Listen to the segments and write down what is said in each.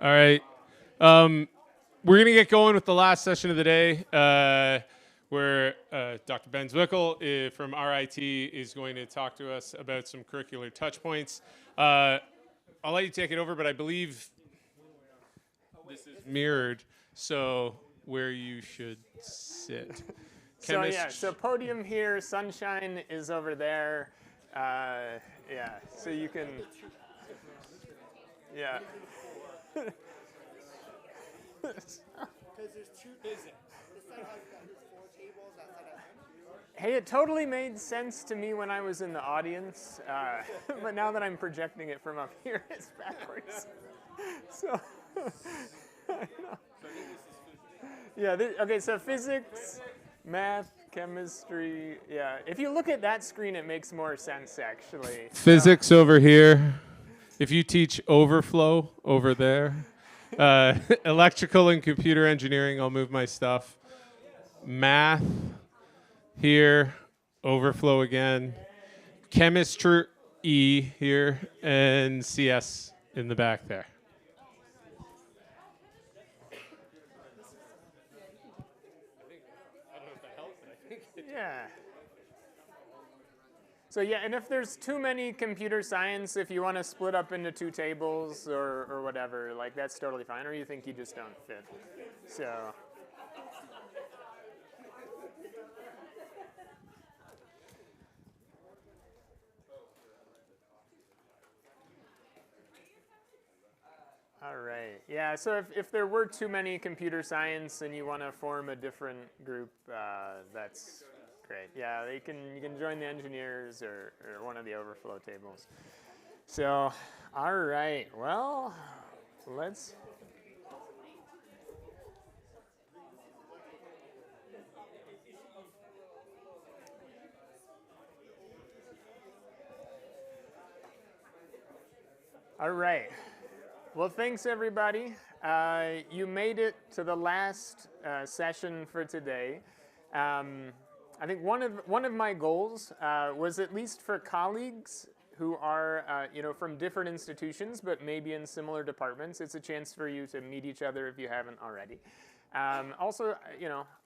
All right. We're going to get going with the last session of the day, where Dr. Ben Zwickl from RIT is going to talk to us about some curricular touch points. I'll let you take it over, but I believe this is mirrored, so where you should sit. So podium here, sunshine is over there. Yeah, so you can, yeah. Because there's two. This side has four tables. That side has two. Hey, it totally made sense to me when I was in the audience, but now that I'm projecting it from up here, it's backwards. So, yeah. Okay, so physics, math, chemistry. Yeah, if you look at that screen, it makes more sense actually. Physics over here. If you teach overflow over there. Electrical and computer engineering, I'll move my stuff. Math here, overflow again. Chemistry here, and CS in the back there. Yeah. So yeah, and if there's too many computer science, if you want to split up into two tables or whatever, like that's totally fine. Or you think you just don't fit. So. All right. Yeah. So if there were too many computer science and you want to form a different group, that's great. Yeah. You can join the engineers or one of the overflow tables. So, all right. Well, let's. All right. Well, thanks everybody. You made it to the last session for today. I think one of my goals was, at least for colleagues who are from different institutions but maybe in similar departments, it's a chance for you to meet each other if you haven't already. Also,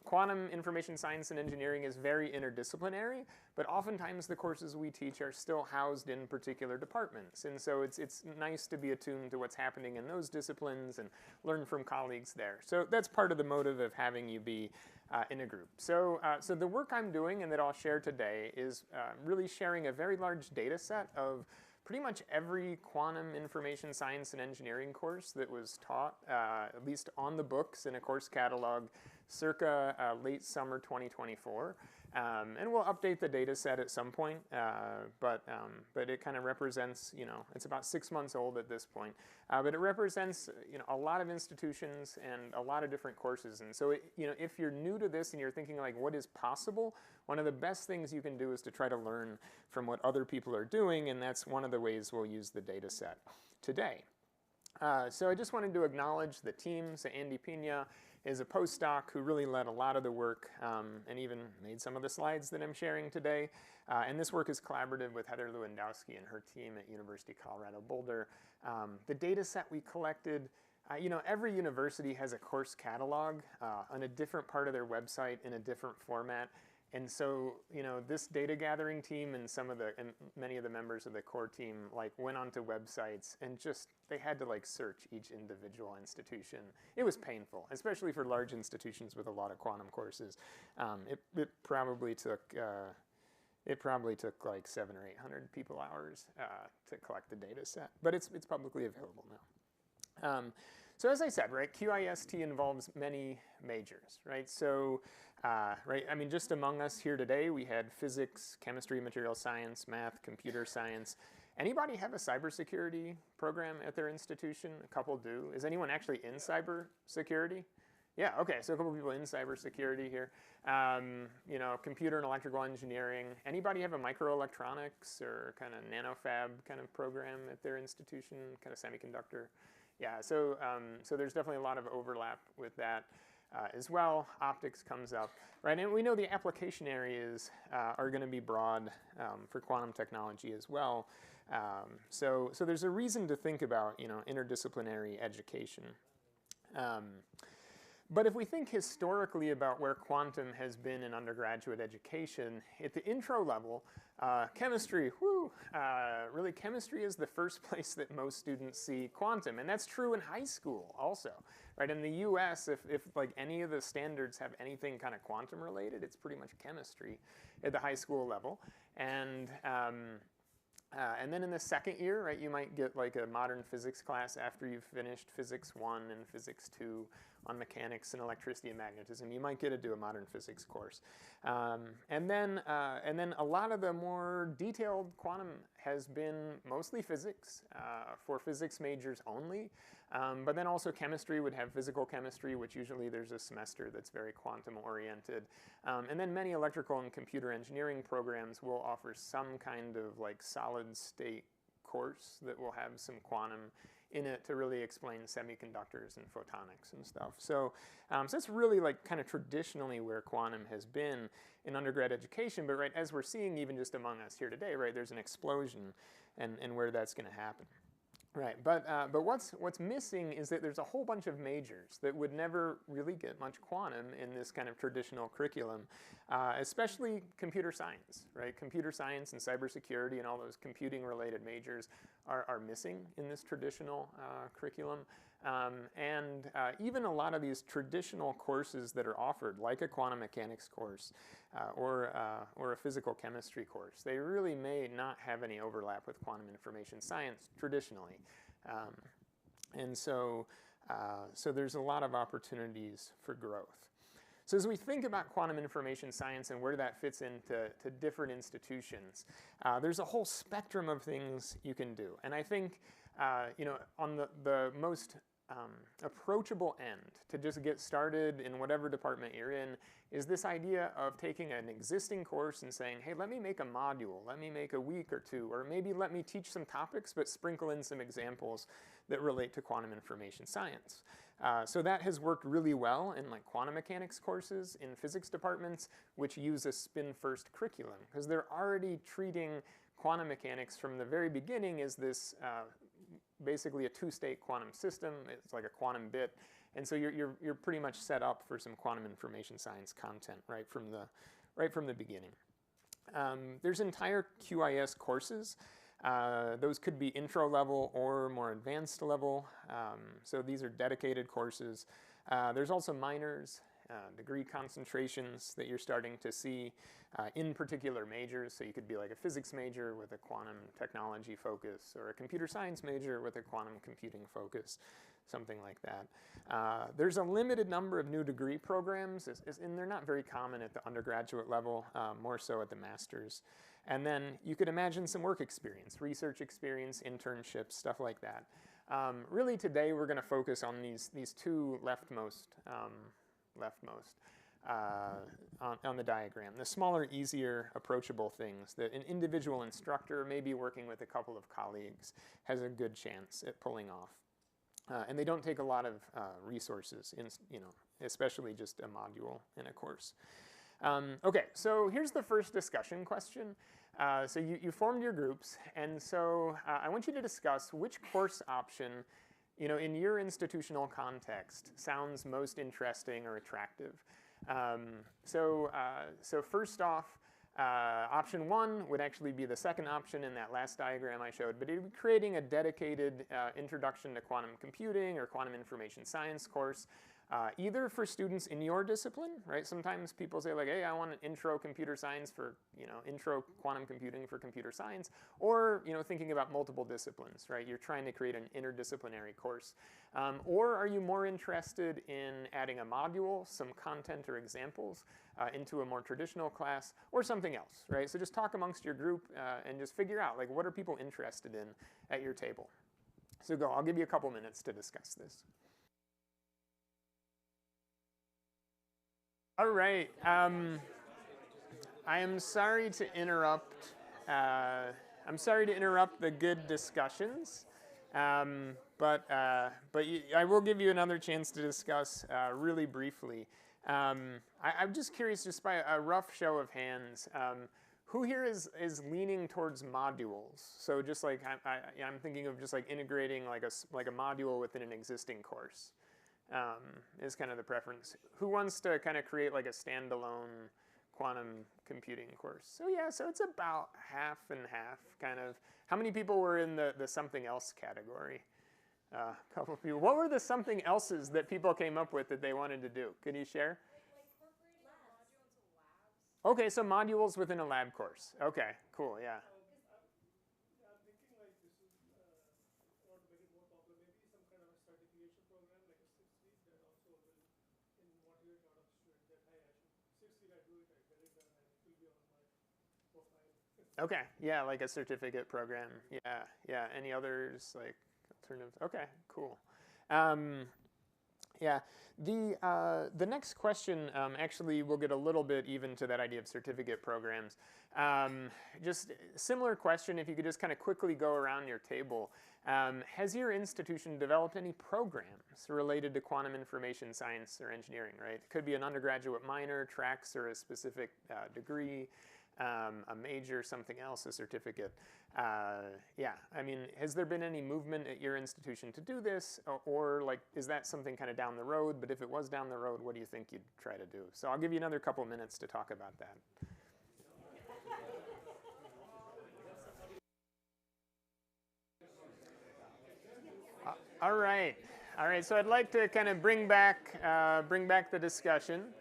quantum information science and engineering is very interdisciplinary, but oftentimes the courses we teach are still housed in particular departments. And so it's nice to be attuned to what's happening in those disciplines and learn from colleagues there. So that's part of the motive of having you be in a group. So the work I'm doing and that I'll share today is really sharing a very large data set of pretty much every quantum information science and engineering course that was taught, at least on the books in a course catalog, circa late summer 2024. And we'll update the data set at some point, but it kind of represents, it's about 6 months old at this point, but it represents, a lot of institutions and a lot of different courses. And so, if you're new to this and you're thinking like, what is possible? One of the best things you can do is to try to learn from what other people are doing, and that's one of the ways we'll use the data set today. So I just wanted to acknowledge the team. So Andy Pina is a postdoc who really led a lot of the work and even made some of the slides that I'm sharing today. And this work is collaborative with Heather Lewandowski and her team at University of Colorado Boulder. The data set we collected, every university has a course catalog on a different part of their website in a different format. And so, this data gathering team and many of the members of the core team went onto websites and they had to search each individual institution. It was painful, especially for large institutions with a lot of quantum courses. It probably took like 700 or 800 people hours to collect the data set, but it's publicly available now. So as I said, right, QIST involves many majors, right? So, just among us here today, we had physics, chemistry, material science, math, computer science. Anybody have a cybersecurity program at their institution? A couple do. Is anyone actually in cybersecurity? Yeah, okay, so a couple people in cybersecurity here. Computer and electrical engineering. Anybody have a microelectronics or kind of nanofab kind of program at their institution, kind of semiconductor? Yeah, so there's definitely a lot of overlap with that as well. Optics comes up, right? And we know the application areas are going to be broad for quantum technology as well. So there's a reason to think about, interdisciplinary education. But if we think historically about where quantum has been in undergraduate education, at the intro level, chemistry, really chemistry is the first place that most students see quantum. And that's true in high school also, right? In the US, if like any of the standards have anything kind of quantum related, it's pretty much chemistry at the high school level. And then in the second year, right, you might get like a modern physics class after you've finished physics 1 and physics 2 on mechanics and electricity and magnetism. You might get to do a modern physics course. And then a lot of the more detailed quantum has been mostly physics for physics majors only. But then also chemistry would have physical chemistry, which usually there's a semester that's very quantum oriented. And then many electrical and computer engineering programs will offer some kind of like solid state course that will have some quantum in it to really explain semiconductors and photonics and stuff. So that's really like kind of traditionally where quantum has been in undergrad education. But right, as we're seeing even just among us here today, right, there's an explosion and where that's going to happen. Right, but what's missing is that there's a whole bunch of majors that would never really get much quantum in this kind of traditional curriculum, especially computer science, right? Computer science and cybersecurity and all those computing-related majors are missing in this traditional curriculum. And even a lot of these traditional courses that are offered, like a quantum mechanics course or a physical chemistry course, they really may not have any overlap with quantum information science traditionally. And so there's a lot of opportunities for growth. So as we think about quantum information science and where that fits into different institutions, there's a whole spectrum of things you can do. And I think, on the most approachable end to just get started in whatever department you're in is this idea of taking an existing course and saying, hey, let me make a module, let me make a week or two, or maybe let me teach some topics but sprinkle in some examples that relate to quantum information science. So that has worked really well in like quantum mechanics courses in physics departments which use a spin-first curriculum because they're already treating quantum mechanics from the very beginning as this basically a two-state quantum system. It's like a quantum bit, and so you're pretty much set up for some quantum information science content right from the beginning. There's entire QIS courses. Those could be intro level or more advanced level. So these are dedicated courses. There's also minors, degree concentrations that you're starting to see in particular majors. So you could be like a physics major with a quantum technology focus or a computer science major with a quantum computing focus, something like that. There's a limited number of new degree programs, and they're not very common at the undergraduate level, more so at the master's. And then you could imagine some work experience, research experience, internships, stuff like that. Really today we're going to focus on these two leftmost on the diagram. The smaller, easier, approachable things that an individual instructor, maybe working with a couple of colleagues, has a good chance at pulling off. And they don't take a lot of resources, especially just a module in a course. Okay, so here's the first discussion question. So you formed your groups, and so I want you to discuss which course option, in your institutional context, sounds most interesting or attractive. So first off, option 1 would actually be the second option in that last diagram I showed, but it would be creating a dedicated introduction to quantum computing or quantum information science course, either for students in your discipline, right? Sometimes people say like, hey, I want an intro computer science for, intro quantum computing for computer science, or, thinking about multiple disciplines, right? You're trying to create an interdisciplinary course. Or are you more interested in adding a module, some content or examples into a more traditional class, or something else, right? So just talk amongst your group and just figure out, like, what are people interested in at your table? So go, I'll give you a couple minutes to discuss this. All right. I am sorry to interrupt. I'm sorry to interrupt the good discussions, but I will give you another chance to discuss really briefly. I'm just curious, just by a rough show of hands, Who here is leaning towards modules? So just like I'm thinking of just like integrating like a module within an existing course is kind of the preference. Who wants to kind of create like a standalone quantum computing course? So yeah, so it's about half and half kind of. How many people were in the something else category? A couple of people. What were the something else's that people came up with that they wanted to do? Can you share? Okay, so modules within a lab course. Okay, cool, yeah. I'm thinking like this is, or to make it more popular, maybe some kind of a certification program, like a 6 week that also will motivate a lot of students that, hey, I should 6 week I do it, I get it done, and it will be on my profile. Okay, yeah, like a certificate program. Yeah, yeah. Any others like alternatives? Okay, cool. Yeah, the next question actually we'll get a little bit even to that idea of certificate programs. Just similar question, if you could just kind of quickly go around your table. Has your institution developed any programs related to quantum information science or engineering, right? It could be an undergraduate minor, tracks, or a specific degree. A major, something else, a certificate. Yeah, I mean, has there been any movement at your institution to do this, or like, is that something kind of down the road? But if it was down the road, what do you think you'd try to do? So I'll give you another couple minutes to talk about that. All right, all right. So I'd like to kind of bring back the discussion.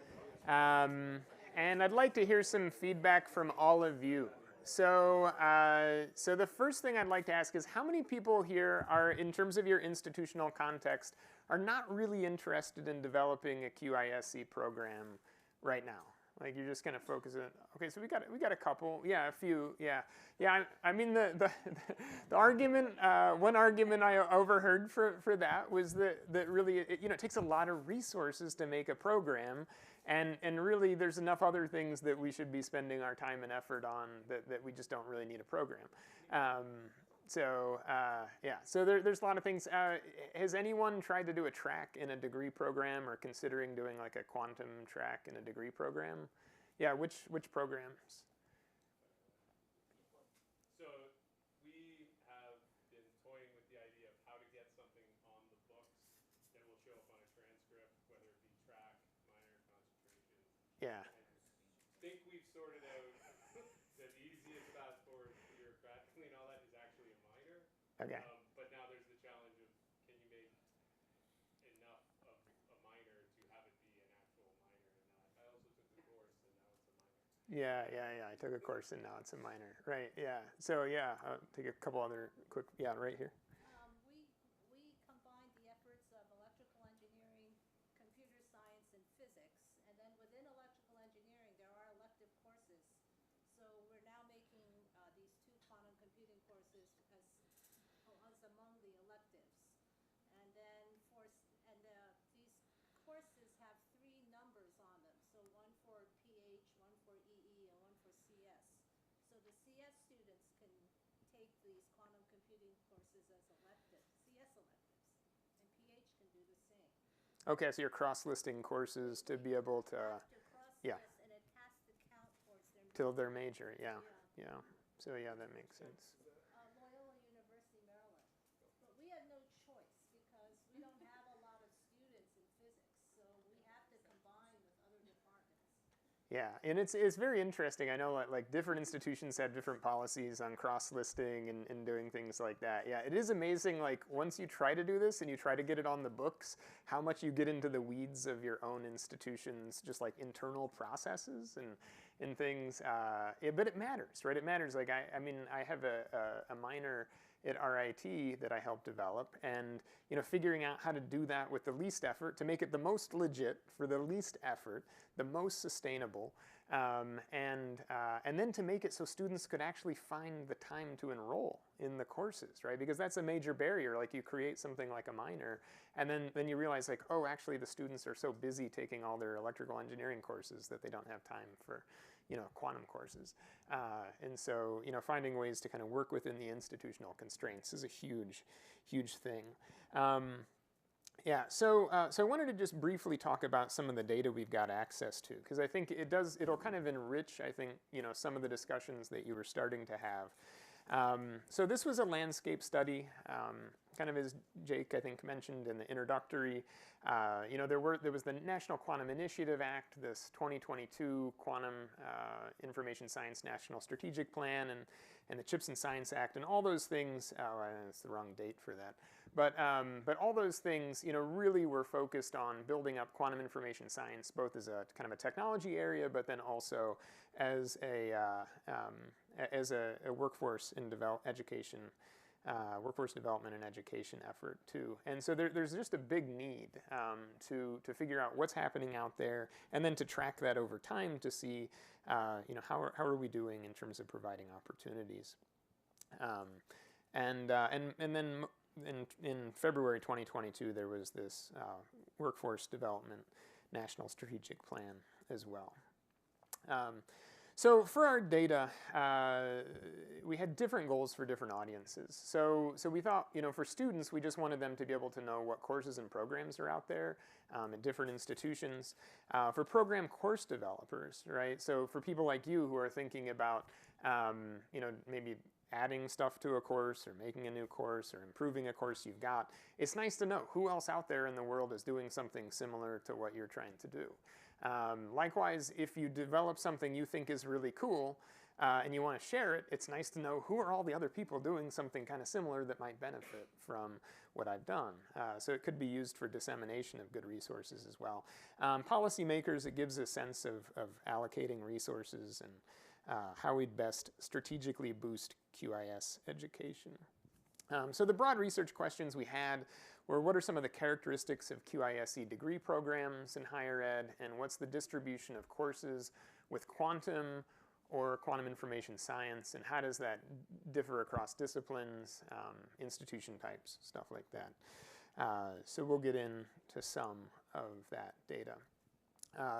And I'd like to hear some feedback from all of you. So, so the first thing I'd like to ask is how many people here are, in terms of your institutional context, are not really interested in developing a QIST program right now? Like you're just going to focus on. Okay, so we got a couple. Yeah, a few. Yeah, yeah. I mean the argument. One argument I overheard for that was that really it takes a lot of resources to make a program. And really, there's enough other things that we should be spending our time and effort on that we just don't really need a program. Yeah, so there's a lot of things. Has anyone tried to do a track in a degree program or considering doing like a quantum track in a degree program? Yeah, which programs? So we have been toying with the idea of how to get something on the books that will show up on a transcript, whether it be track, minor, concentration. Yeah. I think we've sorted out the easiest path forward bureaucratically and all that is actually a minor. Okay. But now there's the challenge of can you make enough of a minor to have it be an actual minor and not. I also took the course and now it's a minor. Yeah. I took a course and now it's a minor. Right. Yeah. So yeah, I'll take a couple other quick. Yeah, right here. We combined the efforts of electrical engineering, computer science, and physics, and then within electrical engineering there are elective courses. So we're now making these two quantum computing courses as among the electives, and then these courses have 3 numbers on them. So one for PH, one for EE, and one for CS. So the CS students can take these quantum computing courses as electives, CS electives, and PH can do the same. Okay, so you're cross-listing courses to be able to, yeah, and it has to count towards their till their major. Yeah. So yeah, that makes sense. Loyola University, Maryland. But we have no choice because we don't have a lot of students in physics, so we have to combine with other departments. Yeah, and it's very interesting. I know like different institutions have different policies on cross-listing and doing things like that. Yeah, it is amazing, like once you try to do this and you try to get it on the books, how much you get into the weeds of your own institution's just like internal processes and things. But it matters, right? It matters. Like I mean, I have a minor at RIT that I helped develop, and figuring out how to do that with the least effort to make it the most legit for the least effort, the most sustainable, and then to make it so students could actually find the time to enroll in the courses, right? Because that's a major barrier. Like you create something like a minor, and then you realize like, oh, actually the students are so busy taking all their electrical engineering courses that they don't have time for quantum courses. And so, finding ways to kind of work within the institutional constraints is a huge, huge thing. Yeah, so I wanted to just briefly talk about some of the data we've got access to, because I think it'll kind of enrich, I think, some of the discussions that you were starting to have. So this was a landscape study, kind of as Jake, I think, mentioned in the introductory. There was the National Quantum Initiative Act, this 2022 Quantum Information Science National Strategic Plan, and the Chips and Science Act, and all those things. Oh, it's the wrong date for that. But all those things, really were focused on building up quantum information science, both as a kind of a technology area, but then also as a workforce in education, workforce development and education effort too. And so there's just a big need to figure out what's happening out there, and then to track that over time to see, how are we doing in terms of providing opportunities. And then in February 2022, there was this Workforce Development National Strategic Plan as well. So for our data, we had different goals for different audiences. So we thought, for students, we just wanted them to be able to know what courses and programs are out there at different institutions. For program course developers, right? So for people like you who are thinking about, maybe adding stuff to a course or making a new course or improving a course you've got, it's nice to know who else out there in the world is doing something similar to what you're trying to do. Likewise, if you develop something you think is really cool and you want to share it, it's nice to know who are all the other people doing something kind of similar that might benefit from what I've done. So it could be used for dissemination of good resources as well. Policymakers, it gives a sense of allocating resources and how we'd best strategically boost QIS education. So the broad research questions we had were, what are some of the characteristics of QISE degree programs in higher ed, and what's the distribution of courses with quantum or quantum information science, and how does that differ across disciplines, institution types, stuff like that. So we'll get into some of that data.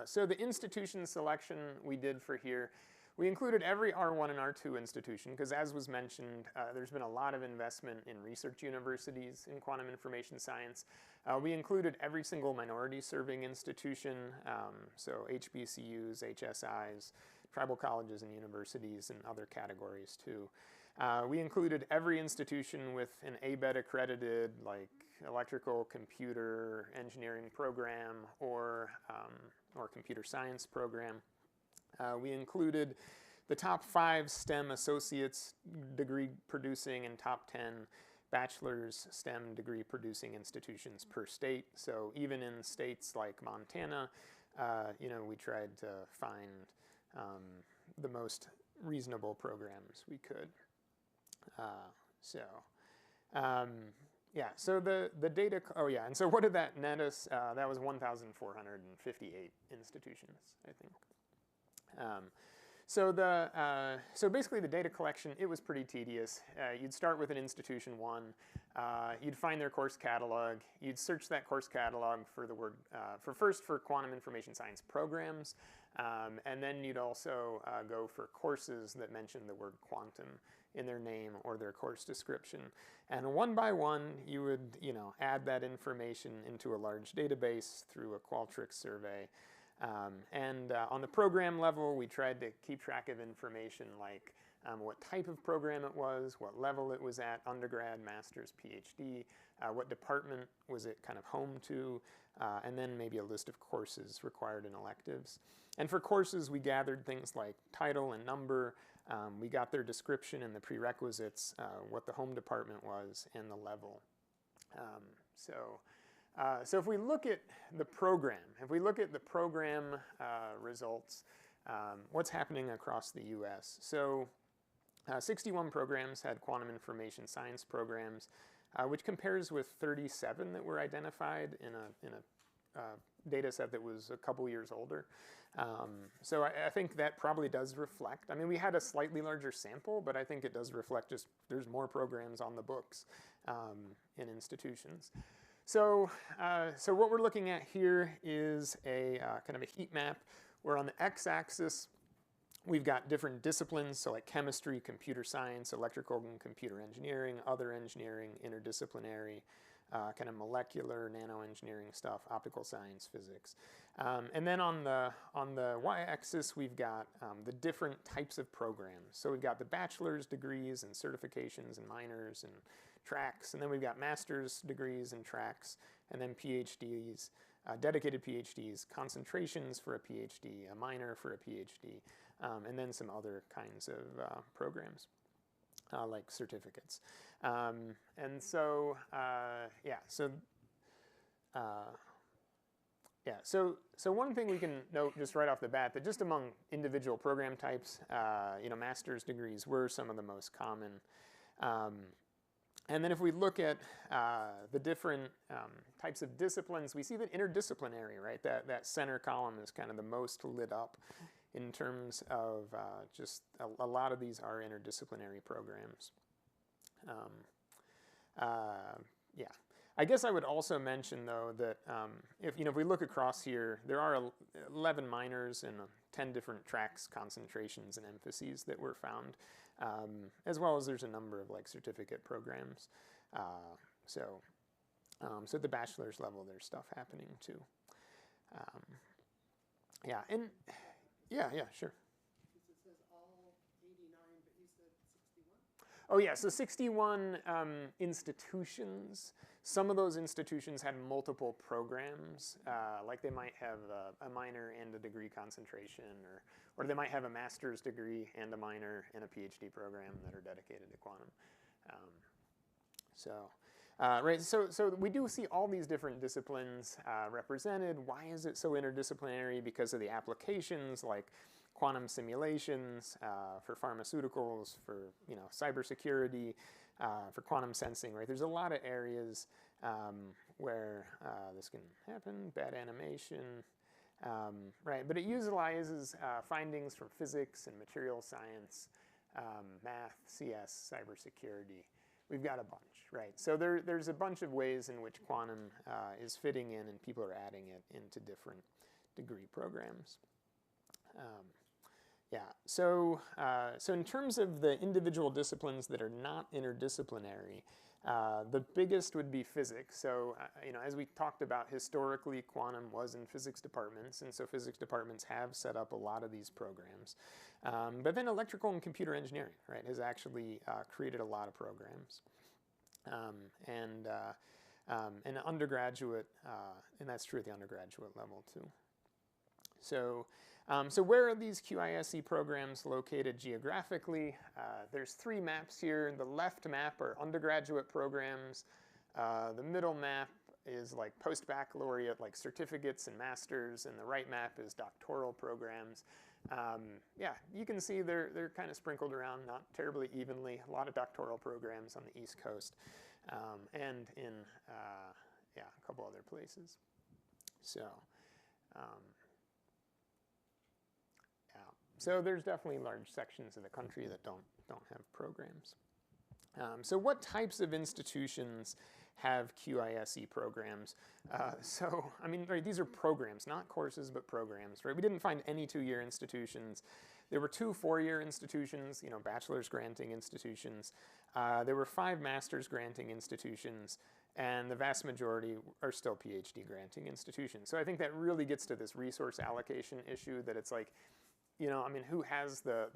So the institution selection we did for here, we included every R1 and R2 institution because, as was mentioned, there's been a lot of investment in research universities in quantum information science. We included every single minority-serving institution, so HBCUs, HSIs, tribal colleges and universities, and other categories too. We included every institution with an ABET accredited, like electrical, computer, engineering program, or computer science program. We included the top 5 STEM associates degree producing and top 10 bachelor's STEM degree producing institutions per state. So even in states like Montana, we tried to find the most reasonable programs we could. So the data, and so what did that net us? That was 1,458 institutions, I think. So basically the data collection, it was pretty tedious. You'd start with an institution 1. You'd find their course catalog. You'd search that course catalog for the word, for quantum information science programs. And then you'd also go for courses that mention the word quantum in their name or their course description. And one by one, you would, add that information into a large database through a Qualtrics survey. On the program level, we tried to keep track of information like what type of program it was, what level it was at, undergrad, master's, PhD, what department was it kind of home to, and then maybe a list of courses required in electives. And for courses, we gathered things like title and number. We got their description and the prerequisites, what the home department was, and the level. So if we look at the program, results, what's happening across the U.S. So 61 programs had quantum information science programs, which compares with 37 that were identified in a data set that was a couple years older. So I think that probably does reflect, we had a slightly larger sample, but I think it does reflect just there's more programs on the books in institutions. So what we're looking at here is a kind of a heat map where on the x-axis we've got different disciplines, so like chemistry, computer science, electrical and computer engineering, other engineering, interdisciplinary, kind of molecular, nanoengineering stuff, optical science, physics. And then on the y-axis, we've got the different types of programs. So we've got the bachelor's degrees and certifications and minors and tracks. And then we've got master's degrees and tracks, and then PhDs, dedicated PhDs, concentrations for a PhD, a minor for a PhD, and then some other kinds of programs. Like certificates. And so, so one thing we can note just right off the bat, that just among individual program types, master's degrees were some of the most common. And then if we look at the different types of disciplines, we see that interdisciplinary, right? That center column is kind of the most lit up in terms of just a lot of these are interdisciplinary programs. I guess I would also mention, though, that if we look across here, there are 11 minors and 10 different tracks, concentrations, and emphases that were found, as well as there's a number of like certificate programs. So at the bachelor's level, there's stuff happening too. Yeah, sure. It says all 89, but you said 61? Oh, yeah, so 61 institutions. Some of those institutions had multiple programs, like they might have a minor and a degree concentration, or they might have a master's degree and a minor and a PhD program that are dedicated to quantum. Right, so we do see all these different disciplines represented. Why is it so interdisciplinary? Because of the applications like quantum simulations for pharmaceuticals, for cybersecurity, for quantum sensing. Right, there's a lot of areas where this can happen. Bad animation, right? But it utilizes findings from physics and material science, math, CS, cybersecurity. We've got a bunch, right? So there's a bunch of ways in which quantum is fitting in, and people are adding it into different degree programs. So in terms of the individual disciplines that are not interdisciplinary, the biggest would be physics. So, as we talked about, historically, quantum was in physics departments, and so physics departments have set up a lot of these programs. But then electrical and computer engineering, right, has actually created a lot of programs. And undergraduate, and that's true at the undergraduate level too. So where are these QIST programs located geographically? There's 3 maps here. The left map are undergraduate programs. The middle map is like post-baccalaureate, like certificates and masters, and the right map is doctoral programs. You can see they're kind of sprinkled around, not terribly evenly. A lot of doctoral programs on the East Coast, and in a couple other places. So there's definitely large sections of the country that don't have programs. So what types of institutions have QIST programs? Right, these are programs, not courses, but programs, right? We didn't find any 2-year institutions. There were 2 4-year institutions, bachelor's granting institutions. There were 5 master's granting institutions, and the vast majority are still PhD granting institutions. So I think that really gets to this resource allocation issue, that it's like, who has the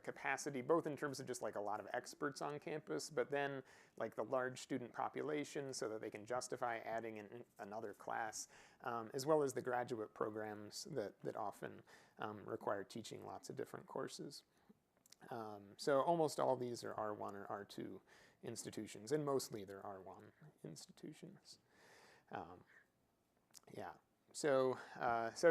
capacity, both in terms of just like a lot of experts on campus, but then like the large student population so that they can justify adding in another class, as well as the graduate programs that often require teaching lots of different courses. So almost all these are R1 or R2 institutions, and mostly they're R1 institutions. So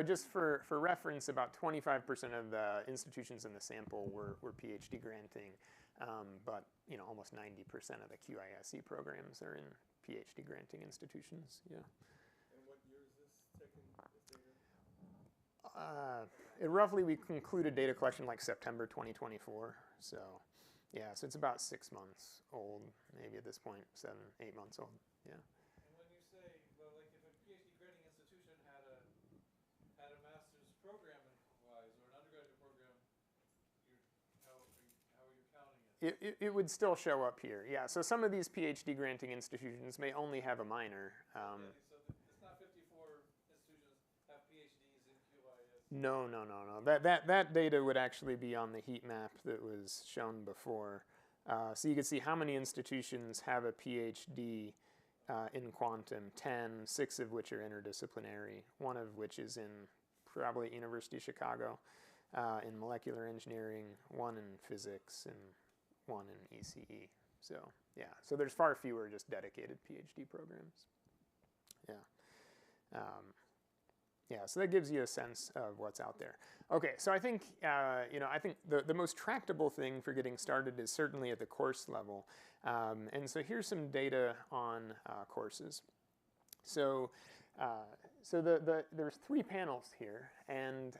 just for reference, about 25% of the institutions in the sample were PhD granting, but almost 90% of the QIST programs are in PhD granting institutions. Yeah. And what year is this taken? We concluded data collection like September 2024. So it's about 6 months old, maybe at this point, 7, 8 months old. Yeah. And when you say, well, like if a PhD granting institution had a master's program wise or an undergraduate program, how are you counting it? it would still show up here. Yeah, so some of these PhD granting institutions may only have a minor. So it's not 54 institutions have PhDs in QIST. No. That data would actually be on the heat map that was shown before. So you can see how many institutions have a PhD in quantum, 10, 6 of which are interdisciplinary, one of which is in probably University of Chicago in molecular engineering, one in physics, and one in ECE. So yeah, so there's far fewer just dedicated PhD programs. Yeah. So that gives you a sense of what's out there. Okay, so I think I think the most tractable thing for getting started is certainly at the course level, and so here's some data on courses. So there's 3 panels here, and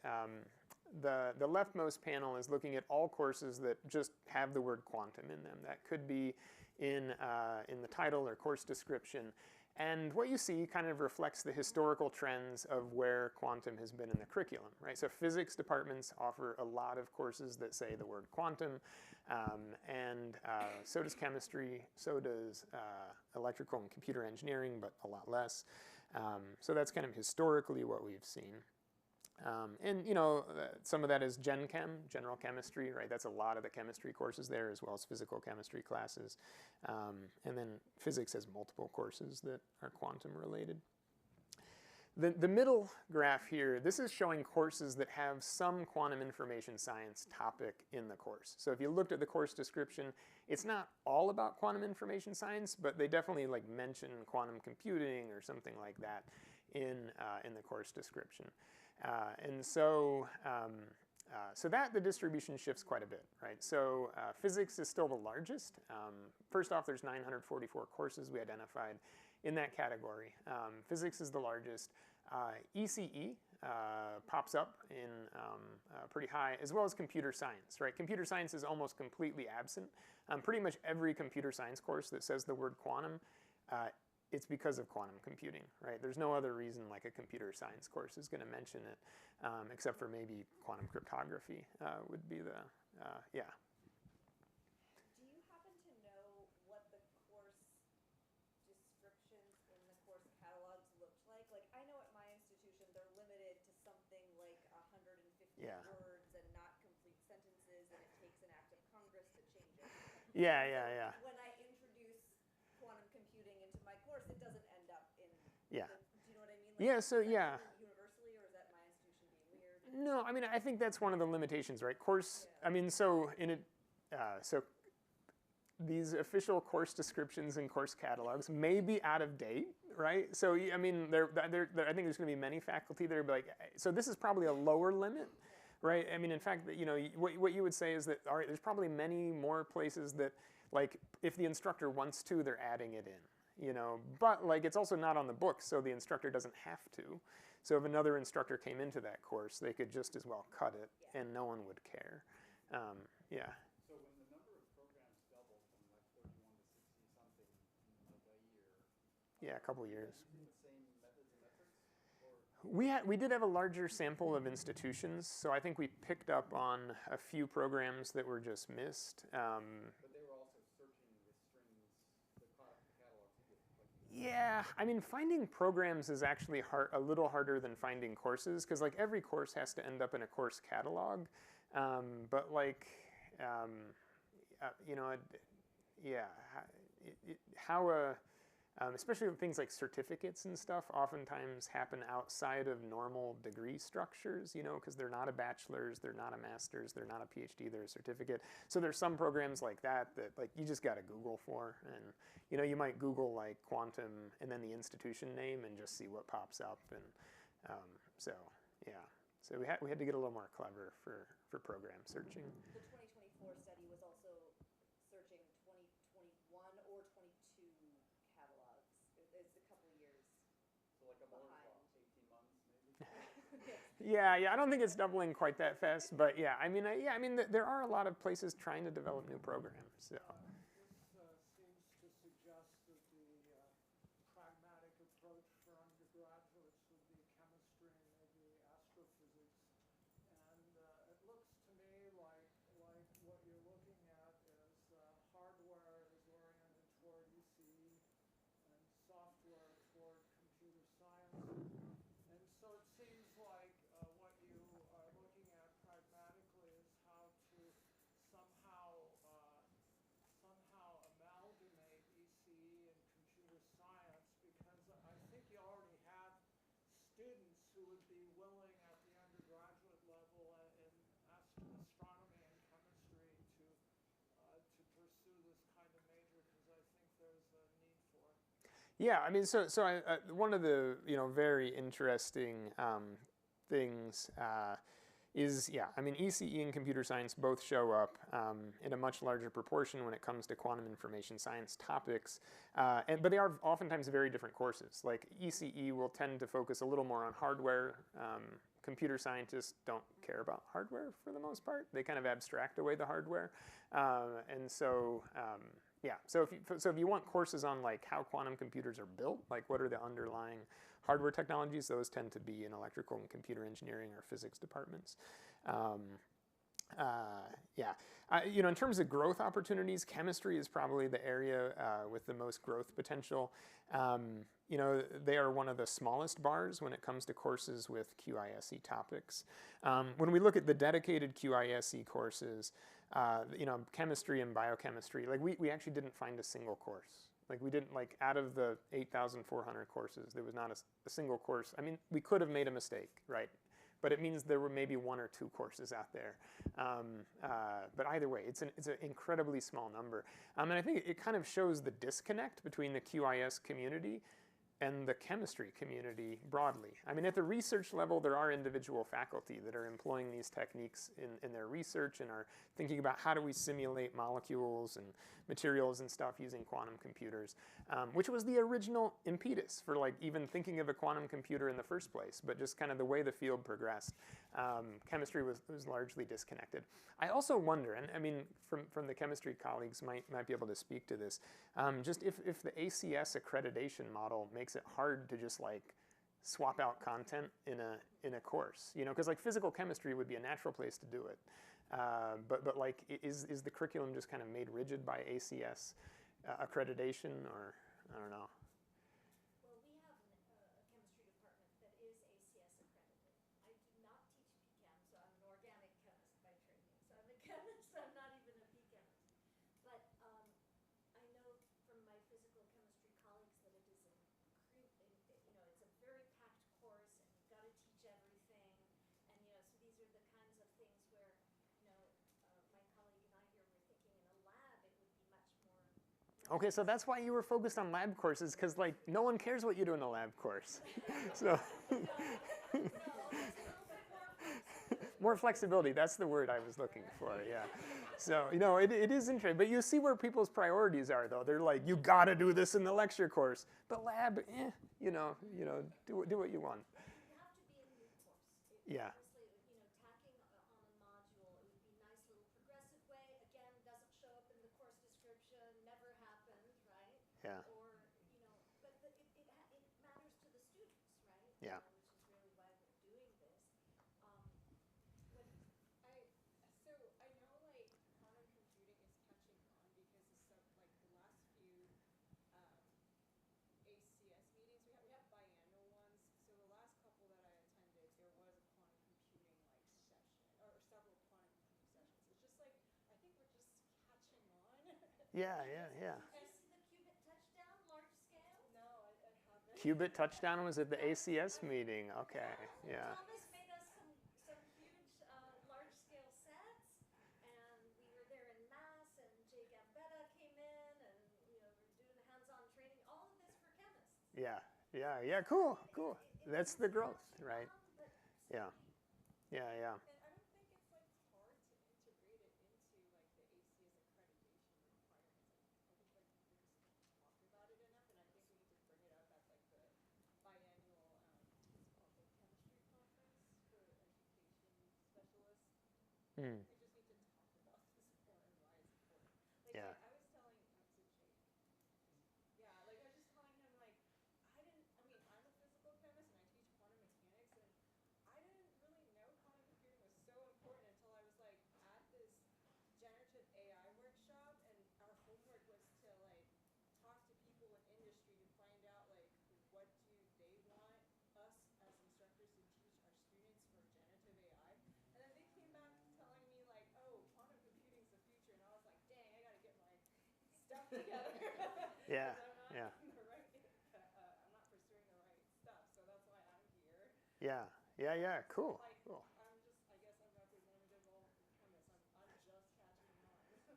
the leftmost panel is looking at all courses that just have the word quantum in them. That could be in the title or course description. And what you see kind of reflects the historical trends of where quantum has been in the curriculum, right? So physics departments offer a lot of courses that say the word quantum, and so does chemistry, so does electrical and computer engineering, but a lot less. So that's kind of historically what we've seen. And some of that is Gen Chem, general chemistry, right? That's a lot of the chemistry courses there, as well as physical chemistry classes. And then physics has multiple courses that are quantum related. The middle graph here, this is showing courses that have some quantum information science topic in the course. So if you looked at the course description, it's not all about quantum information science, but they definitely mention quantum computing or something like that in the course description. And so that the distribution shifts quite a bit, right? So physics is still the largest. First off, there's 944 courses we identified in that category. Physics is the largest. ECE pops up in pretty high, as well as computer science, right? Computer science is almost completely absent. Pretty much every computer science course that says the word quantum, it's because of quantum computing, right? There's no other reason a computer science course is going to mention it, except for maybe quantum cryptography would be the, yeah. Do you happen to know what the course descriptions in the course catalogs looked like? I know at my institution they're limited to something like 150 Yeah. words and not complete sentences, and it takes an act of Congress to change it. Yeah. When I introduce quantum computing into my course, it doesn't end up in. Yeah. Do you know what I mean? Yeah, so is that yeah. true universally, or is that my institution being weird? No, I mean, I think that's one of the limitations, right? Course, I mean, so these official course descriptions and course catalogs may be out of date, right? So, I mean, I think there's going to be many faculty that are so this is probably a lower limit, right? I mean, in fact, what you would say is that, all right, there's probably many more places that, if the instructor wants to, they're adding it in, But, it's also not on the book, so the instructor doesn't have to. So if another instructor came into that course, they could just as well cut it, and no one would care. Yeah. So when the number of programs doubled from 31 to 60 something in a year. Yeah, a couple years. Using the same methods and metrics? Or? We did have a larger sample of institutions, so I think we picked up on a few programs that were just missed. But they were also searching the strings, the catalog to get Yeah, I mean, finding programs is actually a little harder than finding courses, because every course has to end up in a course catalog. But especially things like certificates and stuff oftentimes happen outside of normal degree structures, because they're not a bachelor's, they're not a master's, they're not a PhD, they're a certificate. So there's some programs like that you just got to Google for, and you might Google quantum and then the institution name and just see what pops up, and so we had to get a little more clever for program searching. The 2024 study was also searching 2021 or 22 catalogs. It's a couple years. So a more than 18 months, maybe? Yeah, I don't think it's doubling quite that fast, but yeah, I mean, there are a lot of places trying to develop new programs. So. This seems to suggest that the pragmatic approach for undergraduates would be chemistry and maybe astrophysics. And it looks to me like what you're looking at is Yeah, I mean, one of the very interesting things is, yeah, I mean, ECE and computer science both show up in a much larger proportion when it comes to quantum information science topics, but they are oftentimes very different courses. Like ECE will tend to focus a little more on hardware. Computer scientists don't care about hardware for the most part. They kind of abstract away the hardware, and so. Yeah, so if you want courses on like how quantum computers are built, like what are the underlying hardware technologies, those tend to be in electrical and computer engineering or physics departments. Yeah, in terms of growth opportunities, chemistry is probably the area with the most growth potential. They are one of the smallest bars when it comes to courses with QISE topics. When we look at the dedicated QISE courses, chemistry and biochemistry, like we actually didn't find a single course. Like we didn't, like out of the 8,400 courses, there was not a single course. I mean, we could have made a mistake, right? But it means there were maybe 1 or 2 courses out there. But either way, it's an incredibly small number. And I think it kind of shows the disconnect between the QIS community and the chemistry community broadly. I mean, at the research level, there are individual faculty that are employing these techniques in their research and are thinking about how do we simulate molecules and materials and stuff using quantum computers, which was the original impetus for like even thinking of a quantum computer in the first place. But just kind of the way the field progressed, chemistry was largely disconnected. I also wonder, and I mean, from the chemistry colleagues might be able to speak to this, just if the ACS accreditation model makes it hard to just like swap out content in a course, because like physical chemistry would be a natural place to do it, but like is the curriculum just kind of made rigid by ACS accreditation, or I don't know. Well, we have a chemistry department that is ACS accredited. I do not teach PChem, so I'm an organic chemist by training. So I'm a chemist, I'm not even a PChemist. But I know from my physical chemistry colleagues that it is it's a very packed course, and you've got to teach everything. And so these are the kinds of things where my colleague and I here were thinking in a lab it would be much more. Okay, so that's why you were focused on lab courses, because like no one cares what you do in a lab course. So more flexibility, that's the word I was looking for, yeah. So, it is interesting, but you see where people's priorities are, though. They're like, you gotta do this in the lecture course, but lab, do what you want. You have to be in the course. Yeah. Honestly, tacking on a module, it would be a nice little progressive way. Again, doesn't show up in the course description, never happened, right? Yeah. Or, but it matters to the students, right? Yeah. Which is really why we're doing this. So I know like quantum computing is catching on because of some like the last few ACS meetings we have biannual ones. So the last couple that I attended, there was a quantum computing like session or several quantum computing sessions. It's just like I think we're just catching on. Yeah. Did you see the qubit touchdown, large scale? No, I haven't. Qubit touchdown was at the ACS meeting. Okay, yeah. Thomas made us some huge large-scale sets, and we were there in mass, and Jay Gambetta came in, and we were doing hands-on training. All of this for chemists. Yeah. Cool. That's the growth, right? Yeah. And I don't think it's like hard to integrate it into like the ACS accreditation requirements. I think like we just don't talk about it enough, and I think we need to bring it up at like the biannual what's it called, the chemistry conference for education specialists. Hmm. We just need to talk about this more and why it's important. Like Yeah. I was telling Jake. Yeah, like I was just telling him like I'm a physical chemist and I teach quantum mechanics, and I didn't really know quantum computing was so important until I was like at this generative AI workshop, and our homework was to like talk to people in industry to find out like what do they want us as instructors to teach our students for generative AI. And then they came back telling me like, oh, quantum computing's the future, and I was like, dang, I gotta get my stuff together. Yeah. I'm not pursuing the right stuff, so that's why I'm here. Yeah. Cool. Like, I'm just, I guess I'm representative of chemists. I'm just catching on.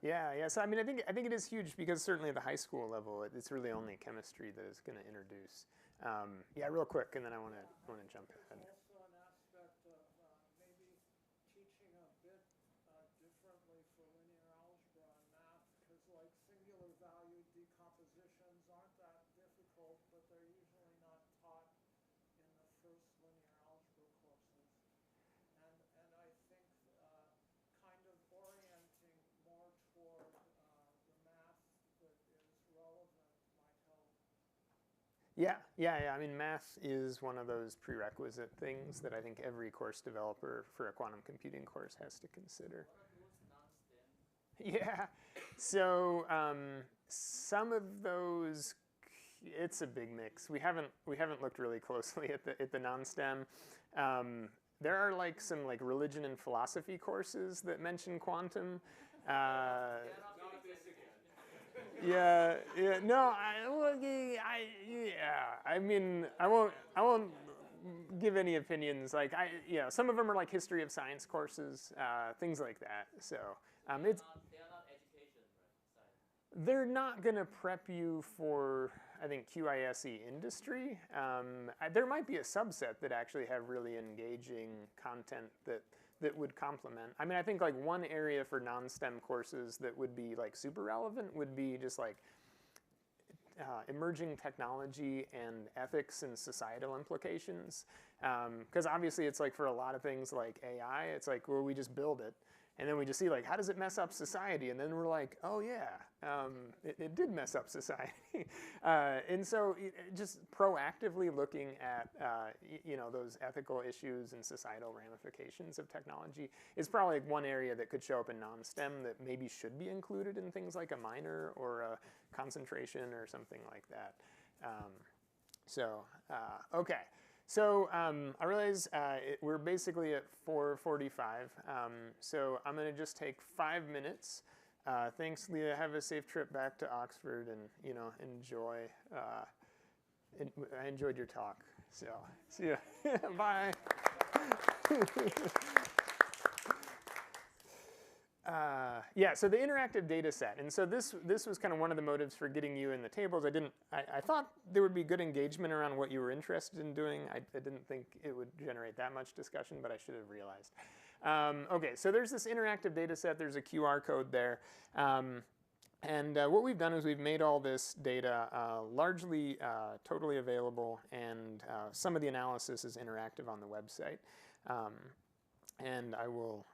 Yeah, yeah. So I mean, I think it is huge because certainly at the high school level, it's really only chemistry that is going to introduce. Yeah, real quick, and then I want to jump ahead. Also an aspect of maybe teaching a bit differently for linear algebra and math, because like singular value decompositions aren't that difficult, but they're usually not taught in the first linear algebra courses. And I think kind of orienting more toward the math that is relevant might help. Yeah, yeah, yeah. I mean, math is one of those prerequisite things that I think every course developer for a quantum computing course has to consider. Yeah. So some of those, it's a big mix. We haven't looked really closely at the non-STEM. There are like some like religion and philosophy courses that mention quantum. Yeah, yeah. No, I mean, I won't give any opinions. Like, some of them are like history of science courses, things like that. So, it's They are not education, right? Science. they're not going to prep you for, I think, QISE industry. There might be a subset that actually have really engaging content that would complement. I mean, I think like one area for non-STEM courses that would be like super relevant would be just like emerging technology and ethics and societal implications. Because obviously it's like for a lot of things like AI, it's like, well, we just build it. And then we just see like, how does it mess up society? And then we're like, oh yeah, it did mess up society. And so just proactively looking at those ethical issues and societal ramifications of technology is probably one area that could show up in non-STEM that maybe should be included in things like a minor or a concentration or something like that. Okay. So I realize we're basically at 4:45. So I'm going to just take 5 minutes. Thanks, Leah. Have a safe trip back to Oxford, and enjoy. I enjoyed your talk. So see ya. Bye. Yeah, so the interactive data set. And so this was kind of one of the motives for getting you in the tables. I thought there would be good engagement around what you were interested in doing. I didn't think it would generate that much discussion, but I should have realized. Okay, so there's this interactive data set. There's a QR code there. And what we've done is we've made all this data largely totally available, and some of the analysis is interactive on the website. And I will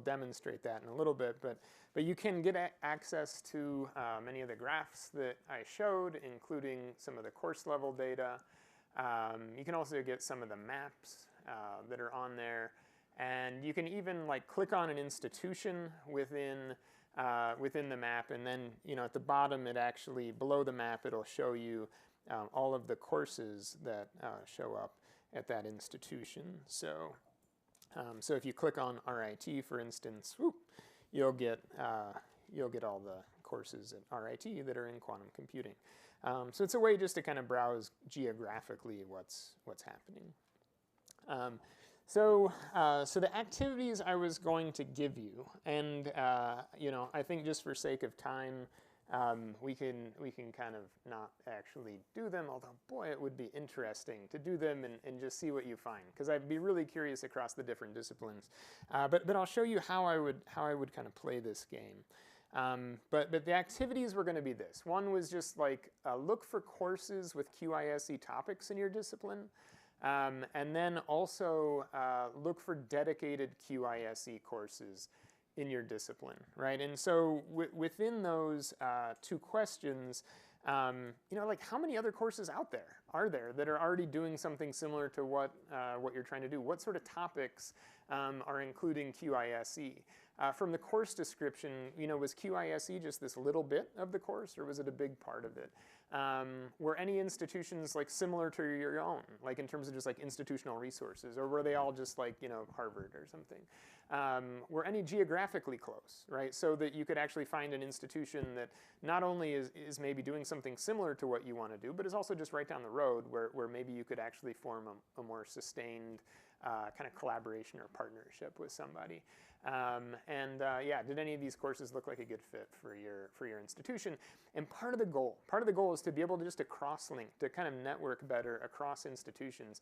demonstrate that in a little bit, but you can get access to many of the graphs that I showed, including some of the course level data. You can also get some of the maps that are on there, and you can even like click on an institution within the map, and then at the bottom, it actually below the map, it'll show you all of the courses that show up at that institution. So if you click on RIT, for instance, you'll get all the courses at RIT that are in quantum computing. So it's a way just to kind of browse geographically what's happening. So the activities I was going to give you, and I think just for sake of time, we can kind of not actually do them, although boy, it would be interesting to do them and just see what you find, because I'd be really curious across the different disciplines. But I'll show you how I would kind of play this game. But the activities were going to be this. One was just like look for courses with QISE topics in your discipline, and then also look for dedicated QISE courses in your discipline, right? And so within those 2 questions, like how many other courses out there are there that are already doing something similar to what you're trying to do? What sort of topics are including QISE? From the course description, was QISE just this little bit of the course, or was it a big part of it? Were any institutions like similar to your own, like in terms of just like institutional resources, or were they all just like Harvard or something? Were any geographically close, right? So that you could actually find an institution that not only is maybe doing something similar to what you want to do, but is also just right down the road where maybe you could actually form a more sustained kind of collaboration or partnership with somebody. Yeah, did any of these courses look like a good fit for your institution? And part of the goal is to be able to just to cross-link, to kind of network better across institutions,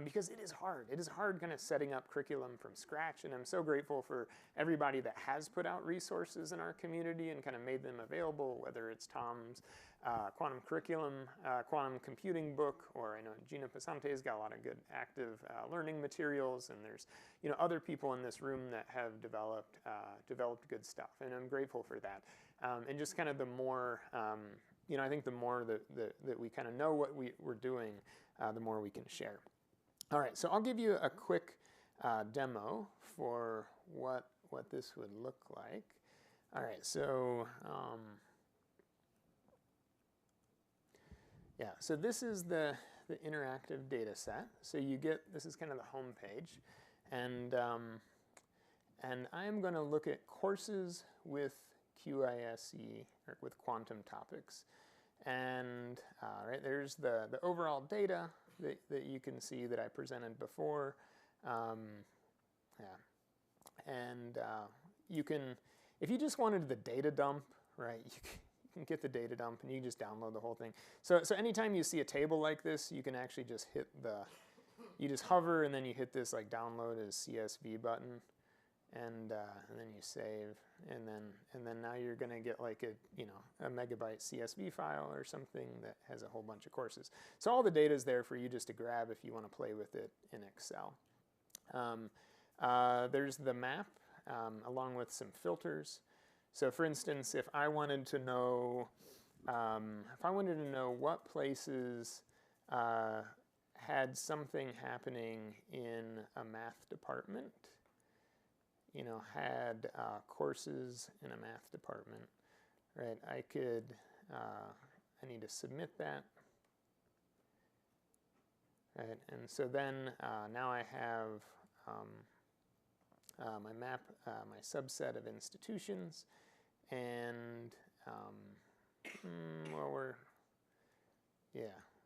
because it is hard. It is hard kind of setting up curriculum from scratch, and I'm so grateful for everybody that has put out resources in our community and kind of made them available, whether it's Tom's quantum curriculum, quantum computing book, or I know Gina Pasante's got a lot of good active learning materials, and there's other people in this room that have developed good stuff, and I'm grateful for that. And just kind of the more, I think the more that we kind of know what we're doing, the more we can share. All right, so I'll give you a quick demo for what this would look like. All right, so yeah, so this is the interactive data set. So this is kind of the home page, and I'm going to look at courses with QISE, or with quantum topics. And right, there's the overall data that you can see that I presented before. And you can, if you just wanted the data dump, right, you can get the data dump and you can just download the whole thing. So anytime you see a table like this, you can actually just hit you just hover and then you hit this like download as CSV button, and then you save, and then now you're going to get like a megabyte CSV file or something that has a whole bunch of courses. So all the data is there for you just to grab if you want to play with it in Excel. There's the map along with some filters. So for instance, if I wanted to know what places had something happening in a math department, had courses in a math department, right? I need to submit that, right? And so then now I have my map, my subset of institutions, and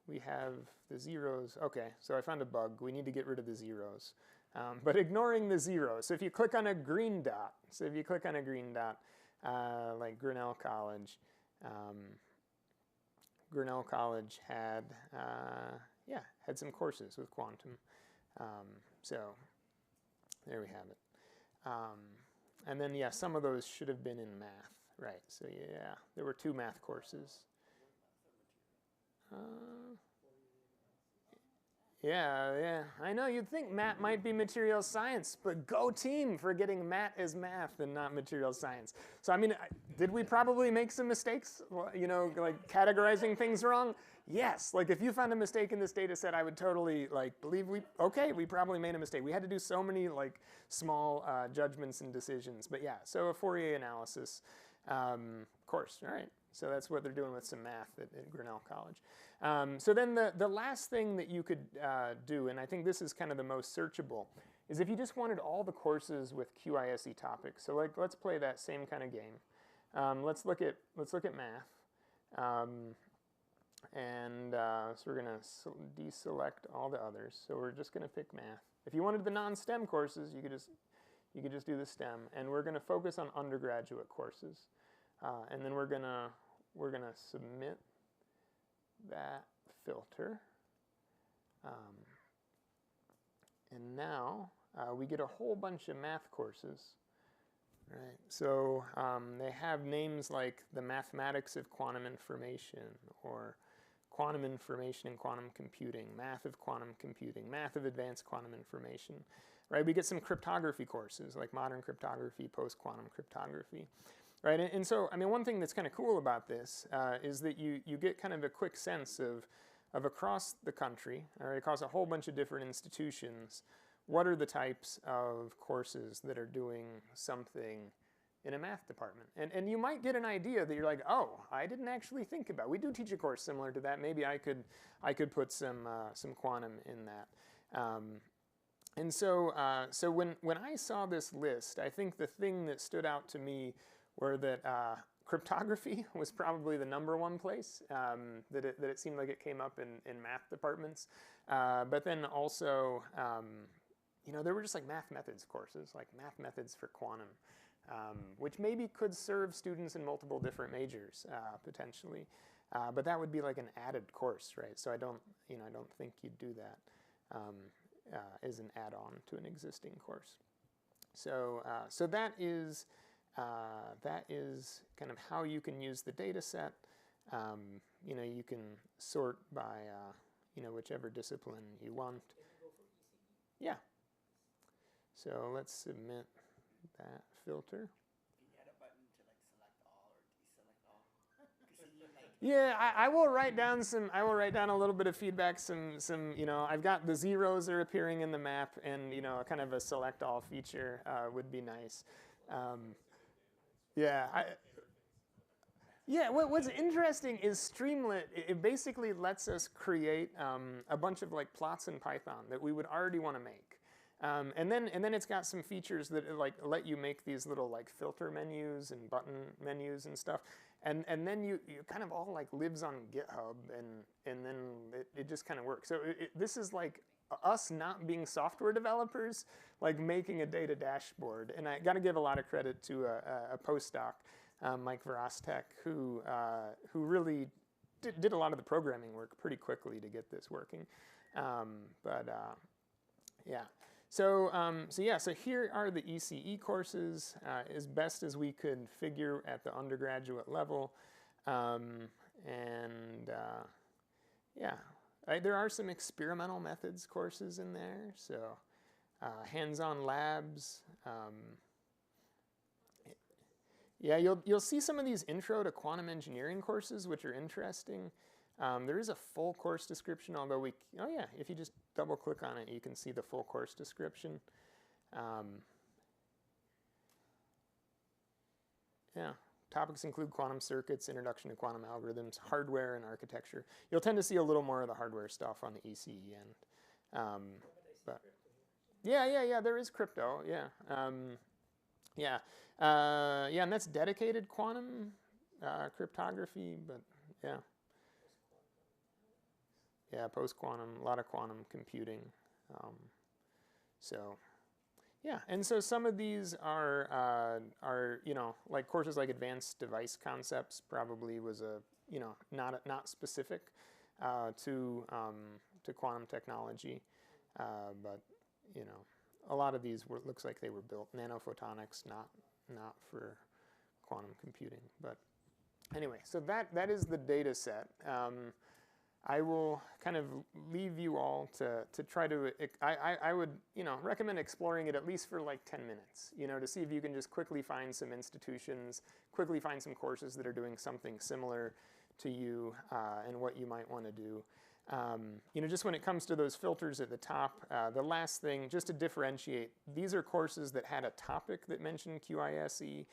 we have the zeros. Okay, so I found a bug. We need to get rid of the zeros. But ignoring the zeros. So if you click on a green dot, like Grinnell College had some courses with quantum. So there we have it. And then, some of those should have been in math, right? So there were 2 math courses. Yeah, I know, you'd think math might be material science, but go team for getting math as math and not material science. So, I mean, did we probably make some mistakes, like categorizing things wrong? Yes, like if you found a mistake in this data set, I would totally believe we probably made a mistake. We had to do so many small judgments and decisions, but so a Fourier analysis course, all right. So that's what they're doing with some math at Grinnell College. So then the last thing that you could do, and I think this is kind of the most searchable, is if you just wanted all the courses with QISE topics. So let's play that same kind of game. Let's look at math. So we're going to deselect all the others. So we're just going to pick math. If you wanted the non-STEM courses, you could just do the STEM, and we're going to focus on undergraduate courses. And then we're gonna submit that filter, and now we get a whole bunch of math courses, right? So they have names like the mathematics of quantum information, or quantum information and quantum computing, math of quantum computing, math of advanced quantum information, right? We get some cryptography courses like modern cryptography, post-quantum cryptography. Right, and so, I mean, one thing that's kind of cool about this is that you get kind of a quick sense of across the country, all right, across a whole bunch of different institutions, what are the types of courses that are doing something in a math department. And you might get an idea that you're like, oh, I didn't actually think about it. We do teach a course similar to that. Maybe I could put some quantum in that. And so when I saw this list, I think the thing that stood out to me were that cryptography was probably the #1 place that it seemed like it came up in math departments. But then also, there were just like math methods courses, like math methods for quantum, which maybe could serve students in multiple different majors potentially, but that would be like an added course, right? So I don't think you'd do that as an add-on to an existing course. So that is kind of how you can use the data set. You can sort by whichever discipline you want. Yeah. So let's submit that filter. Can you add a button to like select all or deselect all? Yeah, I will write down a little bit of feedback. I've got the zeros are appearing in the map, and kind of a select all feature would be nice. What's interesting is Streamlit. It basically lets us create a bunch of like plots in Python that we would already want to make, and then it's got some features that like let you make these little like filter menus and button menus and stuff, and then you kind of all like lives on GitHub, and then it just kind of works. So this is like us not being software developers, like making a data dashboard. And I got to give a lot of credit to a postdoc, Mike Verostek, who really did a lot of the programming work pretty quickly to get this working. So here are the ECE courses as best as we could figure at the undergraduate level. There are some experimental methods courses in there, so hands-on labs. You'll see some of these intro to quantum engineering courses, which are interesting. There is a full course description, although if you just double-click on it, you can see the full course description. Topics include quantum circuits, introduction to quantum algorithms, hardware, and architecture. You'll tend to see a little more of the hardware stuff on the ECE end. There is crypto. And that's dedicated quantum cryptography, but post-quantum, a lot of quantum computing. And so some of these are like courses like advanced device concepts probably was not specific to quantum technology, but a lot of these looks like they were built nanophotonics, not for quantum computing. But anyway, so that is the data set. I will kind of leave you all to try to, I would recommend exploring it at least for like 10 minutes, to see if you can just quickly find some institutions, quickly find some courses that are doing something similar to you and what you might want to do. Just when it comes to those filters at the top, the last thing, just to differentiate, these are courses that had a topic that mentioned QISE.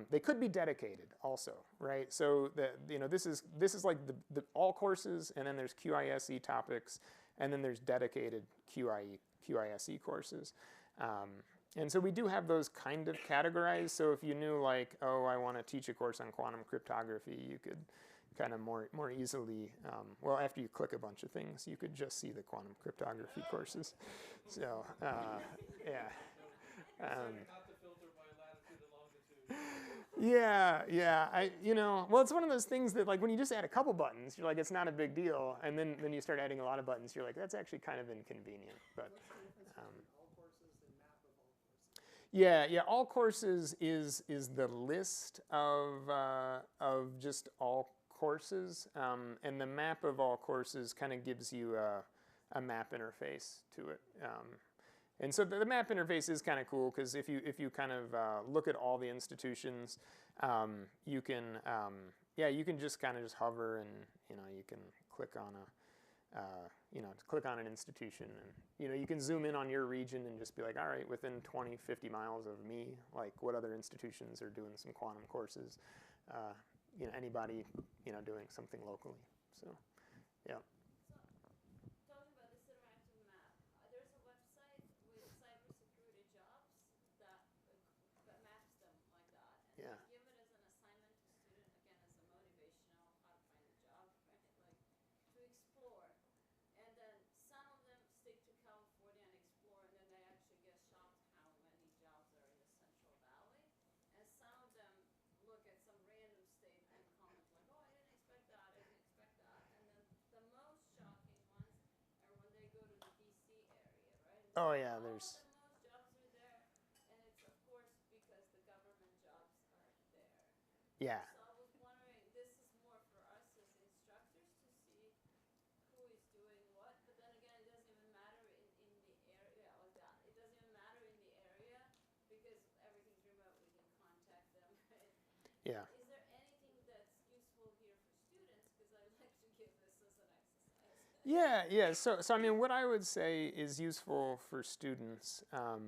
They could be dedicated also, right? So this is like the all courses, and then there's QISE topics, and then there's dedicated QISE courses. And so we do have those kind of categorized. So if you knew like, oh, I want to teach a course on quantum cryptography, you could kind of more easily, after you click a bunch of things, you could just see the quantum cryptography courses. So, Not to filter by latitude and longitude. It's one of those things that like when you just add a couple buttons, you're like, it's not a big deal. And then you start adding a lot of buttons, you're like, that's actually kind of inconvenient. But all courses is the list of just all courses, and the map of all courses kind of gives you a map interface to it. And so the map interface is kind of cool because if you kind of look at all the institutions, you can just kind of just hover, and you can click on an institution, and you can zoom in on your region and just be like, all right, within 20-50 miles of me, like what other institutions are doing some quantum courses, anybody doing something locally. So yeah. Talking about this interactive map, there's a website with cybersecurity jobs that maps them like that, and Yeah. they give it as an assignment to student, again as a motivational, how to find a job, right? Like to explore, and then some of them stick to California and explore, and then they actually Oh yeah, all there's. the most jobs are there, and it's of course because the government jobs are there. Yeah. So I was wondering, this is more for us as instructors to see who is doing what, but then again, it doesn't even matter in the area. I was down. It doesn't even matter in the area because everything's remote. We can contact them, right? Yeah. But is there anything that's useful here for students? Because I like to give this as an exercise. Yeah, yeah. So I mean, what I would say is useful for students.